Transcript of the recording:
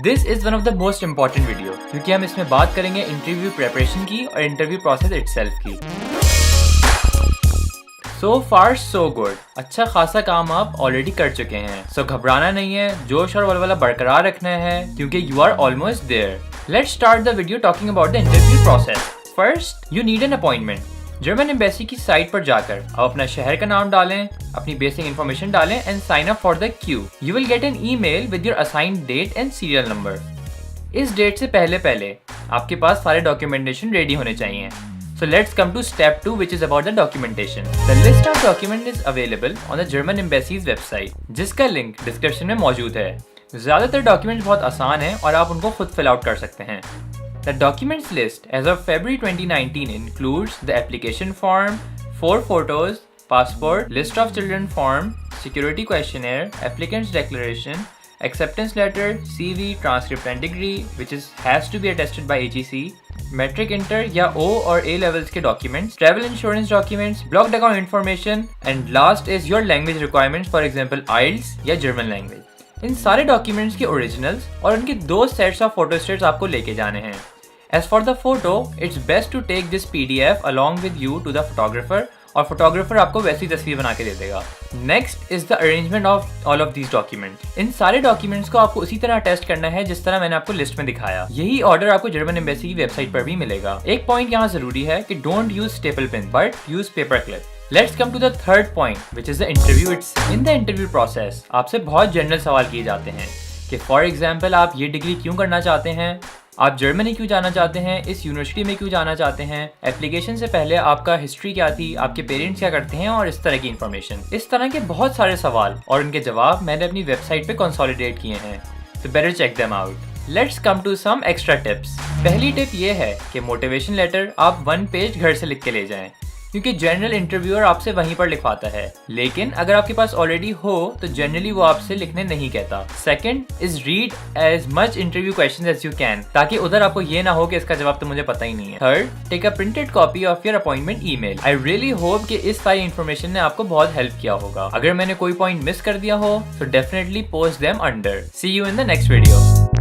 This is one of the most important video क्योंकि हम इसमें बात करेंगे इंटरव्यू प्रिपरेशन की और इंटरव्यू प्रोसेस इटसेल्फ की। सो फार सो गुड, अच्छा खासा काम आप ऑलरेडी कर चुके हैं। सो घबराना नहीं है, जोश और वलवला बरकरार रखना है क्योंकि you are almost there. Let's start the video talking about the interview process. First, you need an appointment. German embassy की साइट पर जाकर आप अपना शहर का नाम डालें, अपनी बेसिक इन्फॉर्मेशन डालें and sign up for the queue. You will get an email with your assigned date and serial number. इस डेट से पहले आपके पास सारे डॉक्यूमेंटेशन रेडी होने चाहिए। So let's come to step 2, which is about the documentation. The list of document is available on the German Embassy's website, जिसका link description में मौजूद है। ज़्यादातर डॉक्यूमेंट्स बहुत आसान हैं और आप उनको खुद फिल आउट कर सकते हैं। The documents list as of February 2019 includes the application form, 4 photos, passport, list of children form, security questionnaire, applicant's declaration, acceptance letter, CV, transcript and degree, which has to be attested by HEC, metric inter या O और A levels के documents, travel insurance documents, blocked account information, and last is your language requirements, for example IELTS या German language. इन सारे documents के originals और उनके 2 sets of photo states आपको लेके जाने हैं। As for the photo, it's best to take this PDF along with you to the photographer और फोटोग्राफर आपको वैसी तस्वीर बना के दे देगा। Next is the arrangement of all of these documents. इन सारे डॉक्यूमेंट्स को आपको उसी तरह टेस्ट करना है जिस तरह मैंने आपको लिस्ट में दिखाया। यही ऑर्डर आपको जर्मन एम्बेसी की वेबसाइट पर भी मिलेगा। एक पॉइंट यहाँ जरूरी है कि don't use staple pen but use paper clip. Let's come to the third point, which is the interview itself. In the interview process, आपसे बहुत जनरल सवाल किए जाते हैं कि फॉर एग्जाम्पल आप ये डिग्री क्यों करना चाहते हैं, आप जर्मनी क्यों जाना चाहते हैं, इस यूनिवर्सिटी में क्यों जाना चाहते हैं, एप्लीकेशन से पहले आपका हिस्ट्री क्या थी, आपके पेरेंट्स क्या करते हैं और इस तरह की इन्फॉर्मेशन। इस तरह के बहुत सारे सवाल और उनके जवाब मैंने अपनी वेबसाइट पे कंसोलिडेट किए हैं, तो better check them out. Let's come to some extra tips. पहली टिप ये है कि मोटिवेशन लेटर आप 1 पेज घर से लिख के ले जाएं क्योंकि जनरल इंटरव्यूअर आपसे वहीं पर लिखवाता है, लेकिन अगर आपके पास ऑलरेडी हो तो जनरली वो आपसे लिखने नहीं कहता। Second is read as much interview questions as you can, ताकि उधर आपको ये ना हो कि इसका जवाब तो मुझे पता ही नहीं है। Third, take a printed copy of your appointment email. I really hope कि इस सारी इन्फॉर्मेशन ने आपको बहुत हेल्प किया होगा। अगर मैंने कोई पॉइंट मिस कर दिया हो तो definitely post them under. See you in the next video.